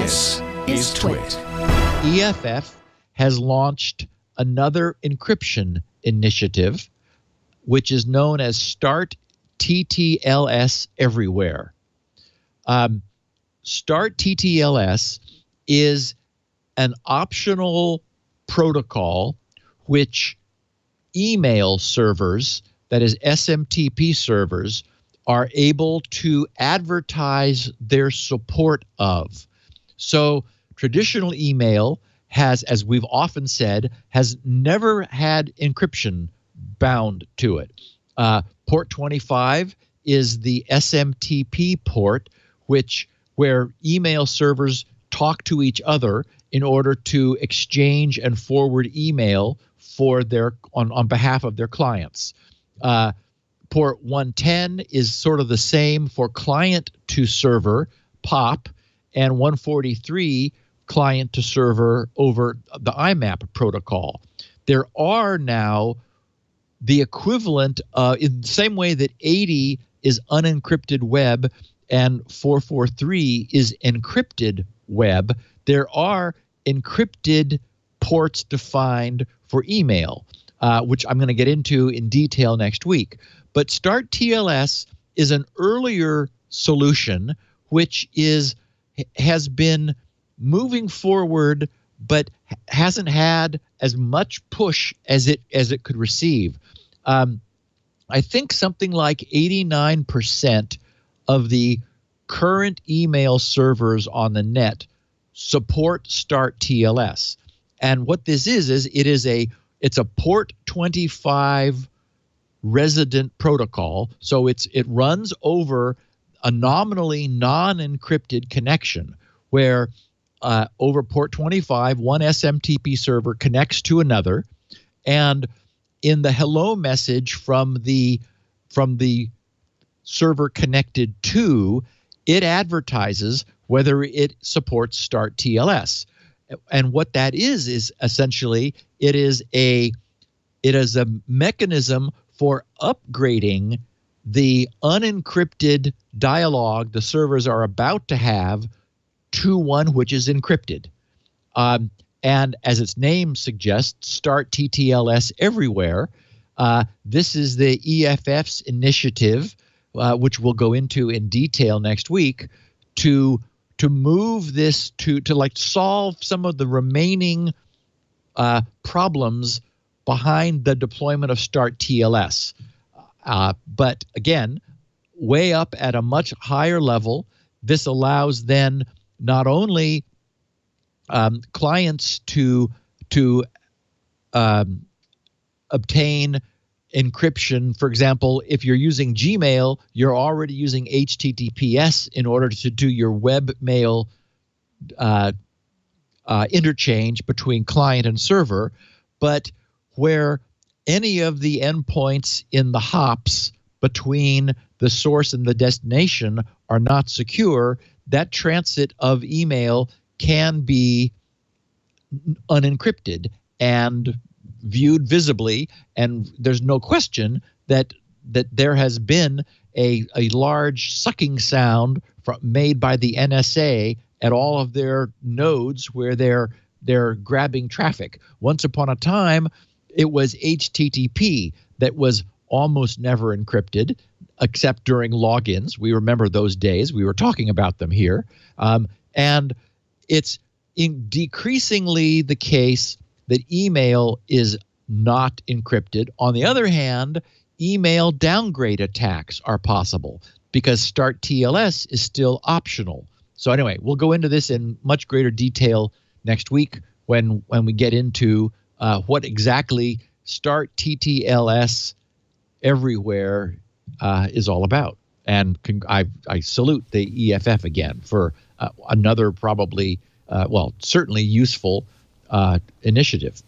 This is TWiT. EFF has launched another encryption initiative, which is known as StartTLS Everywhere. StartTLS is an optional protocol which email servers, that is SMTP servers, are able to advertise their support of. So traditional email has, as we've often said, has never had encryption bound to it. Port 25 is the SMTP port, where email servers talk to each other in order to exchange and forward email for on behalf of their clients. Port 110 is sort of the same for client to server, POP, and 143 client to server over the IMAP protocol. There are now the equivalent, in the same way that 80 is unencrypted web and 443 is encrypted web, there are encrypted ports defined for email, which I'm going to get into in detail next week. But StartTLS is an earlier solution which has been moving forward but hasn't had as much push as it could receive. I think something like 89% of the current email servers on the net support StartTLS. And what this is it's a port 25 resident protocol. So it runs over a nominally non-encrypted connection where over port 25, one SMTP server connects to another, and in the hello message from the server connected to, it advertises whether it supports StartTLS. And what that is essentially it is a mechanism for upgrading the unencrypted dialogue the servers are about to have to one which is encrypted. And as its name suggests, StartTLS Everywhere. This is the EFF's initiative, which we'll go into in detail next week, to move this to like solve some of the remaining problems behind the deployment of StartTLS. But again, way up at a much higher level, this allows then not only clients to obtain encryption. For example, if you're using Gmail, you're already using HTTPS in order to do your webmail interchange between client and server. But where any of the endpoints in the hops between the source and the destination are not secure, that transit of email can be unencrypted and viewed visibly. And there's no question that there has been a large sucking sound made by the NSA at all of their nodes where they're grabbing traffic. Once upon a time, it was HTTP that was almost never encrypted, except during logins. We remember those days. We were talking about them here. And it's decreasingly the case that email is not encrypted. On the other hand, email downgrade attacks are possible because StartTLS is still optional. So anyway, we'll go into this in much greater detail next week when we get into what exactly StartTLS Everywhere is all about. And I salute the EFF again for another probably, certainly useful initiative.